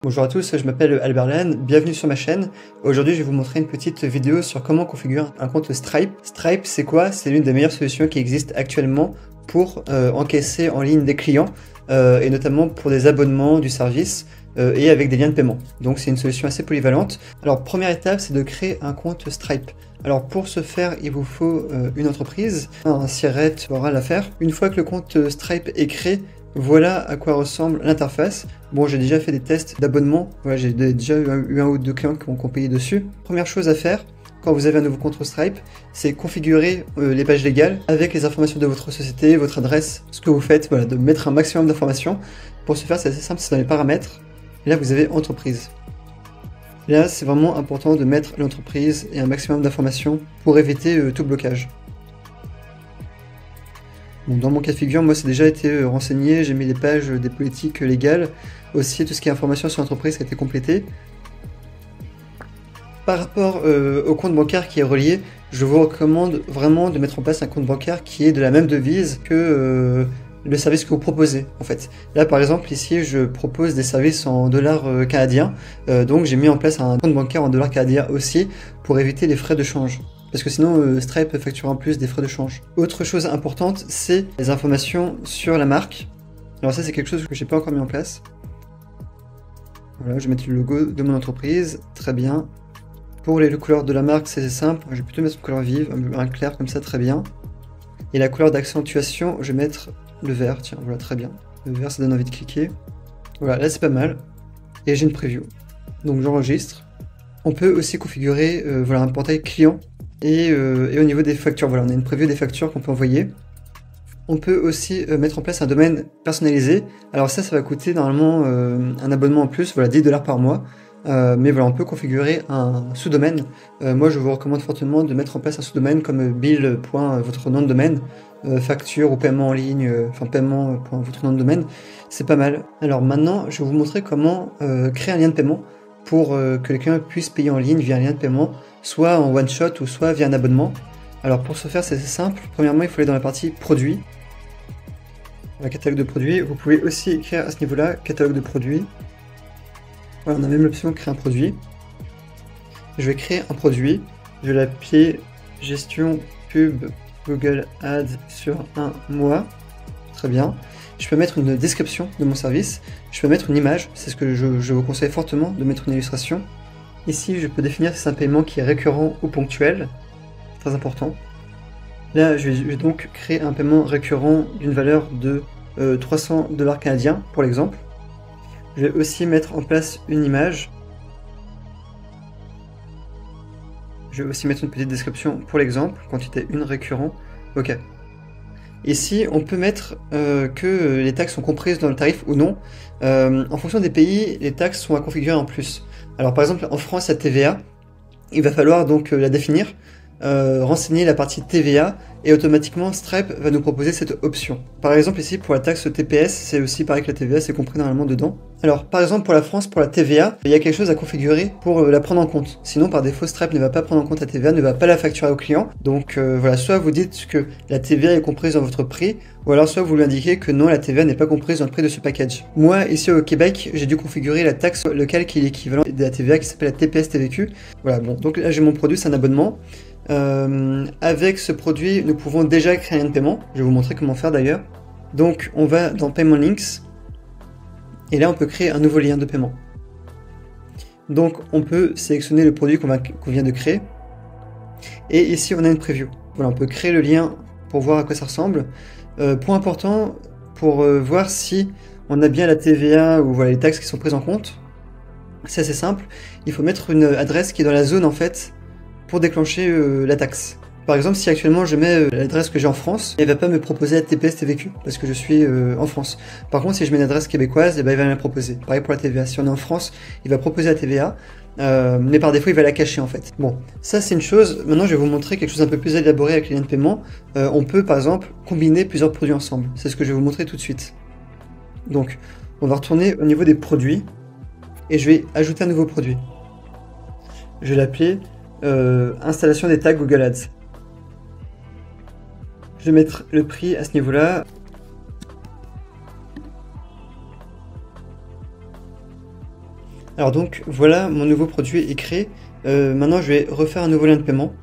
Bonjour à tous, je m'appelle Albert Lannes, bienvenue sur ma chaîne. Aujourd'hui je vais vous montrer une petite vidéo sur comment configurer un compte Stripe. Stripe c'est quoi? C'est l'une des meilleures solutions qui existent actuellement pour encaisser en ligne des clients et notamment pour des abonnements du service et avec des liens de paiement. Donc c'est une solution assez polyvalente. Alors première étape c'est de créer un compte Stripe. Alors pour ce faire il vous faut une entreprise, un SIRET aura à faire. Une fois que le compte Stripe est créé, voilà à quoi ressemble l'interface. Bon, j'ai déjà fait des tests d'abonnement. Voilà, j'ai déjà eu un ou deux clients qui ont payé dessus. Première chose à faire, quand vous avez un nouveau compte Stripe, c'est configurer les pages légales avec les informations de votre société, votre adresse, ce que vous faites, voilà, de mettre un maximum d'informations. Pour ce faire, c'est assez simple, c'est dans les paramètres. Et là, vous avez entreprise. Là, c'est vraiment important de mettre l'entreprise et un maximum d'informations pour éviter tout blocage. Bon, dans mon cas de figure, moi, c'est déjà été renseigné, j'ai mis les pages des politiques légales, aussi tout ce qui est information sur l'entreprise qui a été complété. Par rapport au compte bancaire qui est relié, je vous recommande vraiment de mettre en place un compte bancaire qui est de la même devise que le service que vous proposez, en fait. Là, par exemple, ici, je propose des services en dollars canadiens, donc j'ai mis en place un compte bancaire en dollars canadiens aussi pour éviter les frais de change. Parce que sinon, Stripe facture en plus des frais de change. Autre chose importante, c'est les informations sur la marque. Alors ça, c'est quelque chose que j'ai pas encore mis en place. Voilà, je vais mettre le logo de mon entreprise, très bien. Pour les couleurs de la marque, c'est simple, je vais plutôt mettre une couleur vive, un clair comme ça, très bien. Et la couleur d'accentuation, je vais mettre le vert, tiens, voilà, très bien. Le vert, ça donne envie de cliquer. Voilà, là c'est pas mal. Et j'ai une preview. Donc j'enregistre. On peut aussi configurer voilà, un portail client. Et au niveau des factures, voilà, on a une preview des factures qu'on peut envoyer. On peut aussi mettre en place un domaine personnalisé. Alors ça va coûter normalement un abonnement en plus, voilà, 10$ par mois. Mais voilà, on peut configurer un sous-domaine. Moi, je vous recommande fortement de mettre en place un sous-domaine comme bill. Votre nom de domaine, facture ou paiement en ligne, enfin paiement. Votre nom de domaine. C'est pas mal. Alors maintenant, je vais vous montrer comment créer un lien de paiement pour que les clients puissent payer en ligne via un lien de paiement, soit en one shot ou soit via un abonnement. Alors pour ce faire, c'est assez simple. Premièrement, il faut aller dans la partie produits, la catalogue de produits. Vous pouvez aussi écrire à ce niveau-là catalogue de produits. Voilà, on a même l'option créer un produit. Je vais créer un produit. Je vais l'appeler gestion pub Google Ads sur un mois. Très bien. Je peux mettre une description de mon service. Je peux mettre une image. C'est ce que je vous conseille fortement de mettre une illustration. Ici, je peux définir si c'est un paiement qui est récurrent ou ponctuel. Très important. Là, je vais donc créer un paiement récurrent d'une valeur de 300$ canadiens, pour l'exemple. Je vais aussi mettre en place une image. Je vais aussi mettre une petite description pour l'exemple, quantité 1 récurrent. Ok. Ici, on peut mettre que les taxes sont comprises dans le tarif ou non. En fonction des pays, les taxes sont à configurer en plus. Alors par exemple, en France, il y a TVA. Il va falloir donc la définir, renseigner la partie TVA et automatiquement Stripe va nous proposer cette option. Par exemple ici pour la taxe TPS, c'est aussi pareil que la TVA, c'est compris normalement dedans. Alors par exemple pour la France, pour la TVA, il y a quelque chose à configurer pour la prendre en compte. Sinon par défaut Stripe ne va pas prendre en compte la TVA, ne va pas la facturer au client. Donc voilà, soit vous dites que la TVA est comprise dans votre prix, ou alors soit vous lui indiquez que non, la TVA n'est pas comprise dans le prix de ce package. Moi ici au Québec, j'ai dû configurer la taxe locale qui est l'équivalent de la TVA qui s'appelle la TPS TVQ. Voilà, bon, donc là j'ai mon produit, c'est un abonnement. Avec ce produit, nous pouvons déjà créer un lien de paiement. Je vais vous montrer comment faire d'ailleurs. Donc, on va dans Payment Links. Et là, on peut créer un nouveau lien de paiement. Donc, on peut sélectionner le produit qu'on vient de créer. Et ici, on a une preview. Voilà, on peut créer le lien pour voir à quoi ça ressemble. Point important, pour voir si on a bien la TVA ou voilà, les taxes qui sont prises en compte. C'est assez simple. Il faut mettre une adresse qui est dans la zone, en fait, pour déclencher la taxe. Par exemple, si actuellement je mets l'adresse que j'ai en France, il ne va pas me proposer la TPS TVQ parce que je suis en France. Par contre, si je mets une adresse québécoise, eh ben, il va me la proposer. Pareil pour la TVA. Si on est en France, il va proposer la TVA, mais par défaut, il va la cacher en fait. Bon, ça c'est une chose. Maintenant, je vais vous montrer quelque chose un peu plus élaboré avec les liens de paiement. On peut par exemple combiner plusieurs produits ensemble. C'est ce que je vais vous montrer tout de suite. Donc, on va retourner au niveau des produits et je vais ajouter un nouveau produit. Je vais l'appeler installation des tags Google Ads. Je vais mettre le prix à ce niveau-là. Alors donc voilà, mon nouveau produit est créé. Maintenant je vais refaire un nouveau lien de paiement.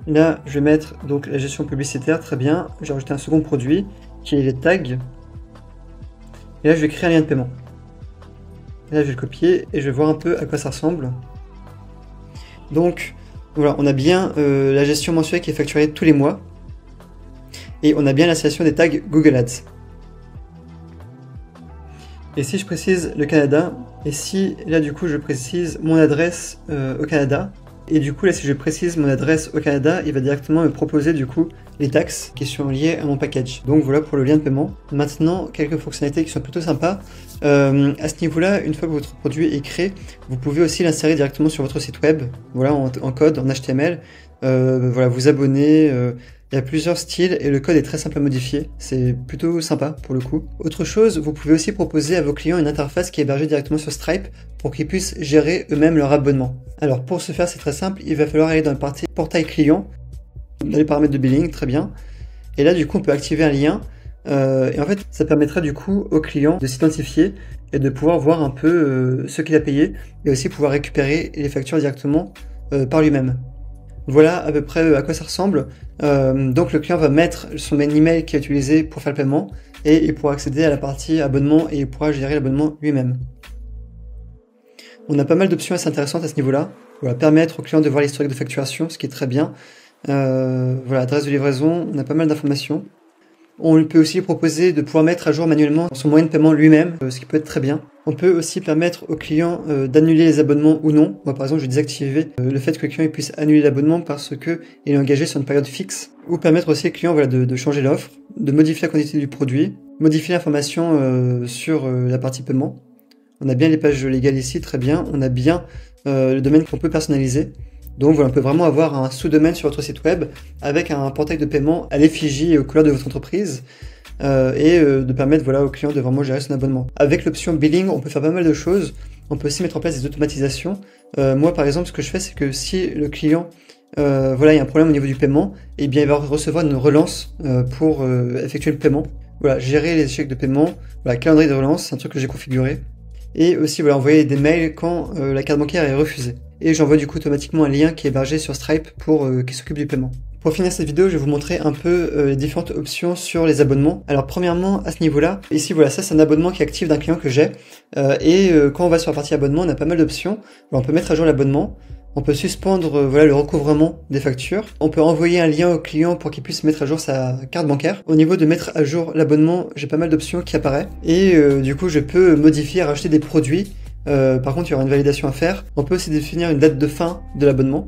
Là je vais mettre donc la gestion publicitaire, très bien. Je vais rajouter un second produit qui est les tags. Et là je vais créer un lien de paiement. Et là je vais le copier et je vais voir un peu à quoi ça ressemble. Donc voilà, on a bien la gestion mensuelle qui est facturée tous les mois. Et on a bien l'installation des tags Google Ads. Et si je précise le Canada, et si là du coup je précise mon adresse au Canada, et du coup là si je précise mon adresse au Canada, il va directement me proposer du coup les taxes qui sont liées à mon package. Donc voilà pour le lien de paiement. Maintenant, quelques fonctionnalités qui sont plutôt sympas. À ce niveau-là, une fois que votre produit est créé, vous pouvez aussi l'insérer directement sur votre site web, voilà, en code, en HTML. Voilà, vous abonner. Il y a plusieurs styles et le code est très simple à modifier, c'est plutôt sympa pour le coup. Autre chose, vous pouvez aussi proposer à vos clients une interface qui est hébergée directement sur Stripe pour qu'ils puissent gérer eux-mêmes leur abonnement. Alors pour ce faire, c'est très simple, il va falloir aller dans la partie portail client, dans les paramètres de billing, très bien. Et là du coup on peut activer un lien et en fait ça permettra du coup au client de s'identifier et de pouvoir voir un peu ce qu'il a payé et aussi pouvoir récupérer les factures directement par lui-même. Voilà à peu près à quoi ça ressemble. Donc le client va mettre son mail email qu'il a utilisé pour faire le paiement et il pourra accéder à la partie abonnement et il pourra gérer l'abonnement lui-même. On a pas mal d'options assez intéressantes à ce niveau-là. Voilà, permettre au client de voir l'historique de facturation, ce qui est très bien. Voilà, adresse de livraison, on a pas mal d'informations. On peut aussi proposer de pouvoir mettre à jour manuellement son moyen de paiement lui-même, ce qui peut être très bien. On peut aussi permettre au client d'annuler les abonnements ou non. Moi par exemple je vais désactiver le fait que le client puisse annuler l'abonnement parce qu'il est engagé sur une période fixe. Ou permettre aussi au client voilà, de changer l'offre, de modifier la quantité du produit, modifier l'information sur la partie paiement. On a bien les pages légales ici, très bien. On a bien le domaine qu'on peut personnaliser. Donc voilà, on peut vraiment avoir un sous-domaine sur votre site web avec un portail de paiement à l'effigie et aux couleurs de votre entreprise et de permettre voilà, au client de vraiment gérer son abonnement. Avec l'option billing, on peut faire pas mal de choses. On peut aussi mettre en place des automatisations. Moi par exemple, ce que je fais, c'est que si le client voilà, il y a un problème au niveau du paiement, et bien il va recevoir une relance pour effectuer le paiement. Voilà, gérer les échecs de paiement, voilà, calendrier de relance, c'est un truc que j'ai configuré. Et aussi voilà, envoyer des mails quand la carte bancaire est refusée. Et j'envoie du coup automatiquement un lien qui est hébergé sur Stripe pour qui s'occupe du paiement. Pour finir cette vidéo, je vais vous montrer un peu les différentes options sur les abonnements. Alors premièrement, à ce niveau-là, ici voilà, ça c'est un abonnement qui est actif d'un client que j'ai. Quand on va sur la partie abonnement, on a pas mal d'options. On peut mettre à jour l'abonnement. On peut suspendre voilà, le recouvrement des factures. On peut envoyer un lien au client pour qu'il puisse mettre à jour sa carte bancaire. Au niveau de mettre à jour l'abonnement, j'ai pas mal d'options qui apparaissent. Et du coup, je peux modifier, rajouter des produits. Par contre, il y aura une validation à faire. On peut aussi définir une date de fin de l'abonnement.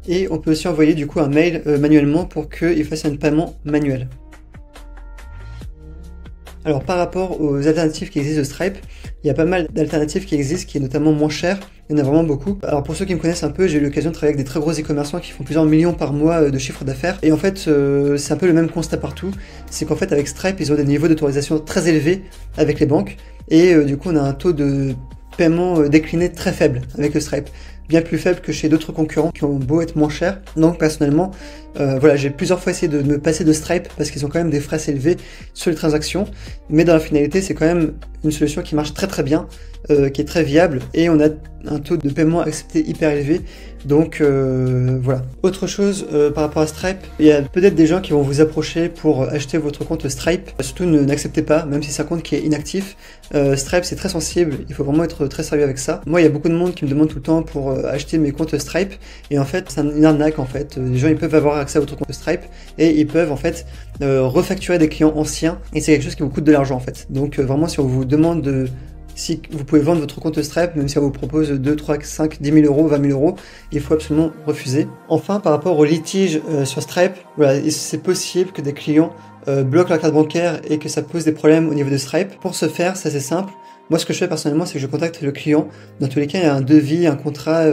Et on peut aussi envoyer du coup un mail manuellement pour qu'il fasse un paiement manuel. Alors par rapport aux alternatives qui existent de Stripe, il y a pas mal d'alternatives qui existent, qui est notamment moins cher. Il y en a vraiment beaucoup. Alors pour ceux qui me connaissent un peu, j'ai eu l'occasion de travailler avec des très gros e-commerçants qui font plusieurs millions par mois de chiffre d'affaires. Et en fait, c'est un peu le même constat partout. C'est qu'en fait, avec Stripe, ils ont des niveaux d'autorisation très élevés avec les banques. Et du coup, on a un taux de paiement décliné très faible avec le Stripe. Bien plus faible que chez d'autres concurrents qui ont beau être moins chers. Donc personnellement, voilà, j'ai plusieurs fois essayé de me passer de Stripe parce qu'ils ont quand même des frais assez élevés sur les transactions. Mais dans la finalité, c'est quand même une solution qui marche très très bien, qui est très viable et on a un taux de paiement accepté hyper élevé. Donc voilà. Autre chose par rapport à Stripe, il y a peut-être des gens qui vont vous approcher pour acheter votre compte Stripe. Surtout n'acceptez pas, même si c'est un compte qui est inactif. Stripe c'est très sensible, il faut vraiment être très sérieux avec ça. Moi il y a beaucoup de monde qui me demande tout le temps pour acheter mes comptes Stripe et en fait c'est une arnaque en fait. Les gens ils peuvent avoir accès à votre compte Stripe et ils peuvent en fait refacturer des clients anciens et c'est quelque chose qui vous coûte de l'argent en fait. Donc vraiment si on vous demande de si vous pouvez vendre votre compte Stripe, même si on vous propose 2, 3, 5, 10 000 euros, 20 000 euros, il faut absolument refuser. Enfin, par rapport au litige sur Stripe, voilà, c'est possible que des clients bloquent leur carte bancaire et que ça pose des problèmes au niveau de Stripe. Pour ce faire, c'est assez simple. Moi, ce que je fais personnellement, c'est que je contacte le client. Dans tous les cas, il y a un devis, un contrat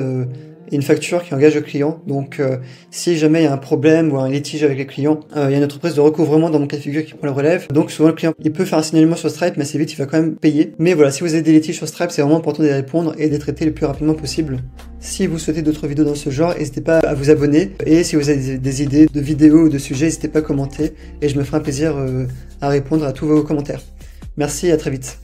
et une facture qui engage le client. Donc, si jamais il y a un problème ou un litige avec les clients, il y a une entreprise de recouvrement dans mon cas de figure qui prend le relève. Donc, souvent, le client, il peut faire un signalement sur Stripe, mais assez vite, il va quand même payer. Mais voilà, si vous avez des litiges sur Stripe, c'est vraiment important d'y répondre et d'être traité le plus rapidement possible. Si vous souhaitez d'autres vidéos dans ce genre, n'hésitez pas à vous abonner. Et si vous avez des idées de vidéos ou de sujets, n'hésitez pas à commenter. Et je me ferai un plaisir à répondre à tous vos commentaires. Merci et à très vite.